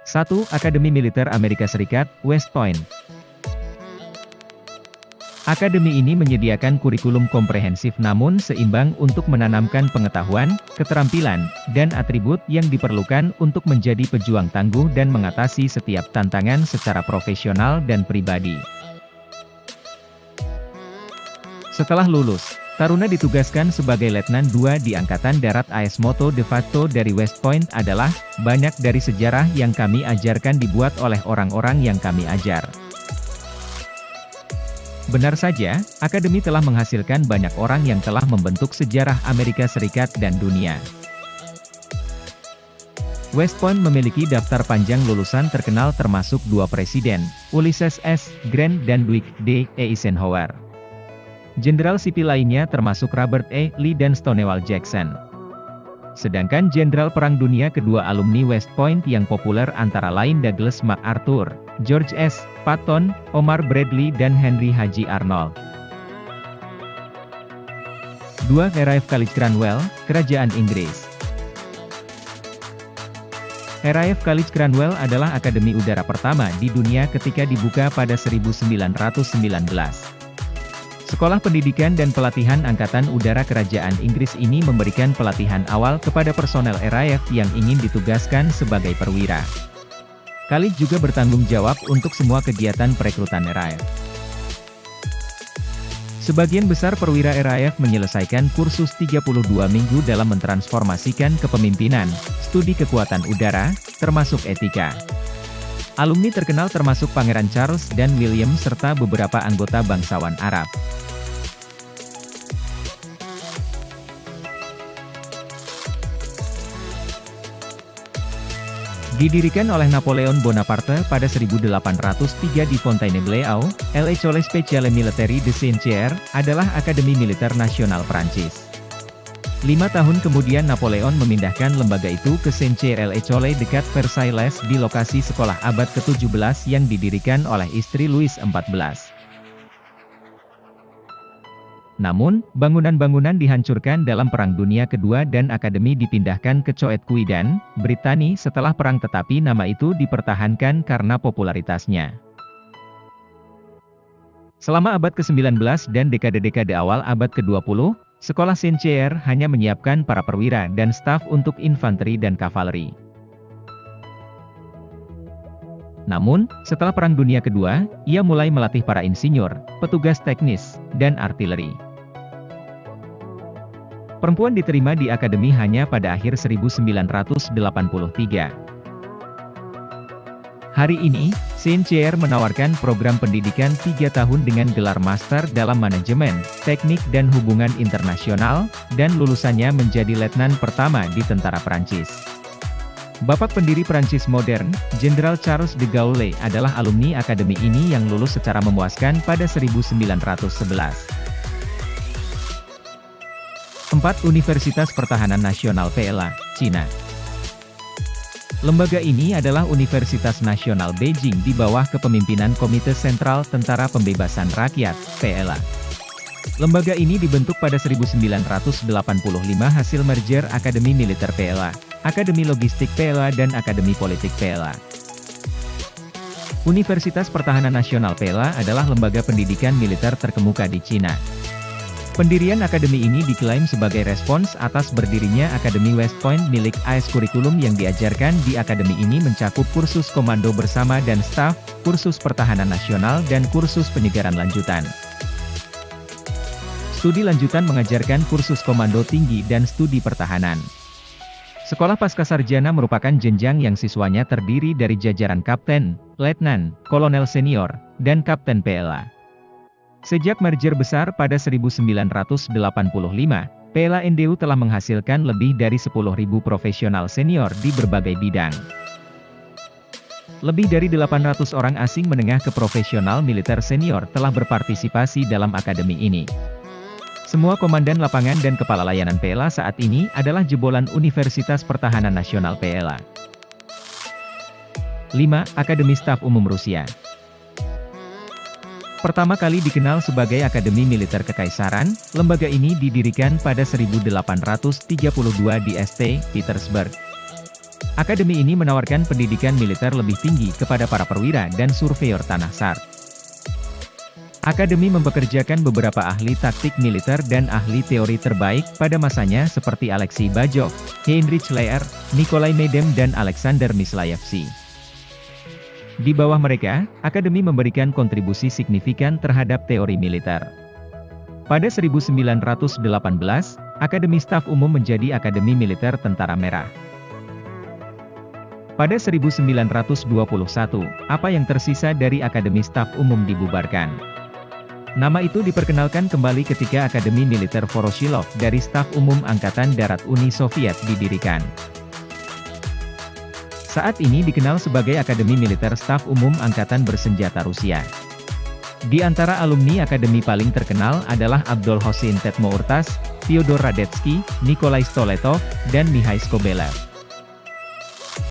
1. Akademi Militer Amerika Serikat, West Point. Akademi ini menyediakan kurikulum komprehensif namun seimbang untuk menanamkan pengetahuan, keterampilan, dan atribut yang diperlukan untuk menjadi pejuang tangguh dan mengatasi setiap tantangan secara profesional dan pribadi. Setelah lulus, Taruna ditugaskan sebagai Letnan II di Angkatan Darat AS. Moto de facto dari West Point adalah, banyak dari sejarah yang kami ajarkan dibuat oleh orang-orang yang kami ajar. Benar saja, Akademi telah menghasilkan banyak orang yang telah membentuk sejarah Amerika Serikat dan dunia. West Point memiliki daftar panjang lulusan terkenal termasuk dua presiden, Ulysses S. Grant dan Dwight D. Eisenhower. Jenderal sipil lainnya termasuk Robert E. Lee dan Stonewall Jackson. Sedangkan Jenderal Perang Dunia Kedua alumni West Point yang populer antara lain Douglas MacArthur, George S. Patton, Omar Bradley dan Henry Haji Arnold. 2. RAF College Cranwell, Kerajaan Inggris. RAF College Cranwell adalah akademi udara pertama di dunia ketika dibuka pada 1919. Sekolah Pendidikan dan Pelatihan Angkatan Udara Kerajaan Inggris ini memberikan pelatihan awal kepada personel RAF yang ingin ditugaskan sebagai perwira. College juga bertanggung jawab untuk semua kegiatan perekrutan RAF. Sebagian besar perwira RAF menyelesaikan kursus 32 minggu dalam mentransformasikan kepemimpinan, studi kekuatan udara, termasuk etika. Alumni terkenal termasuk Pangeran Charles dan William serta beberapa anggota bangsawan Arab. Didirikan oleh Napoleon Bonaparte pada 1803 di Fontainebleau, l'École Spéciale Militaire de Saint-Cyr, adalah Akademi Militer Nasional Prancis. 5 tahun kemudian Napoleon memindahkan lembaga itu ke Saint-Cyr l'École dekat Versailles di lokasi sekolah abad ke-17 yang didirikan oleh istri Louis XIV. Namun, bangunan-bangunan dihancurkan dalam Perang Dunia Kedua dan akademi dipindahkan ke Coët-Quiddan, Britani setelah perang tetapi nama itu dipertahankan karena popularitasnya. Selama abad ke-19 dan dekade-dekade awal abad ke-20, sekolah Saint-Cyr hanya menyiapkan para perwira dan staf untuk infanteri dan kavaleri. Namun, setelah Perang Dunia Kedua, ia mulai melatih para insinyur, petugas teknis, dan artileri. Perempuan diterima di akademi hanya pada akhir 1983. Hari ini, Saint-Cyr menawarkan program pendidikan 3 tahun dengan gelar master dalam manajemen, teknik dan hubungan internasional, dan lulusannya menjadi letnan pertama di tentara Prancis. Bapak pendiri Prancis modern, Jenderal Charles de Gaulle adalah alumni akademi ini yang lulus secara memuaskan pada 1911. 4. Universitas Pertahanan Nasional PLA, Cina. Lembaga ini adalah Universitas Nasional Beijing di bawah kepemimpinan Komite Sentral Tentara Pembebasan Rakyat, PLA. Lembaga ini dibentuk pada 1985 hasil merger Akademi Militer PLA, Akademi Logistik PLA dan Akademi Politik PLA. Universitas Pertahanan Nasional PLA adalah lembaga pendidikan militer terkemuka di Cina. Pendirian akademi ini diklaim sebagai respons atas berdirinya Akademi West Point milik AS. Kurikulum yang diajarkan di akademi ini mencakup kursus komando bersama dan staf, kursus pertahanan nasional dan kursus penyegaran lanjutan. Studi lanjutan mengajarkan kursus komando tinggi dan studi pertahanan. Sekolah Pascasarjana merupakan jenjang yang siswanya terdiri dari jajaran kapten, letnan, kolonel senior, dan kapten PLA. Sejak merger besar pada 1985, PLA NDU telah menghasilkan lebih dari 10.000 profesional senior di berbagai bidang. Lebih dari 800 orang asing menengah ke profesional militer senior telah berpartisipasi dalam akademi ini. Semua komandan lapangan dan kepala layanan PLA saat ini adalah jebolan Universitas Pertahanan Nasional PLA. 5. Akademi Staf Umum Rusia. Pertama kali dikenal sebagai Akademi Militer Kekaisaran, lembaga ini didirikan pada 1832 di St. Petersburg. Akademi ini menawarkan pendidikan militer lebih tinggi kepada para perwira dan surveyor tanah SAR. Akademi mempekerjakan beberapa ahli taktik militer dan ahli teori terbaik pada masanya seperti Alexei Bajov, Heinrich Lehr, Nikolai Medem dan Alexander Mislaevsky. Di bawah mereka, Akademi memberikan kontribusi signifikan terhadap teori militer. Pada 1918, Akademi Staf Umum menjadi Akademi Militer Tentara Merah. Pada 1921, apa yang tersisa dari Akademi Staf Umum dibubarkan. Nama itu diperkenalkan kembali ketika Akademi Militer Voroshilov dari Staf Umum Angkatan Darat Uni Soviet didirikan. Saat ini dikenal sebagai Akademi Militer Staf Umum Angkatan Bersenjata Rusia. Di antara alumni akademi paling terkenal adalah Abdul Hossein Tetmourtas, Fyodor Radetzky, Nikolai Stoletov, dan Mikhail Skobelev.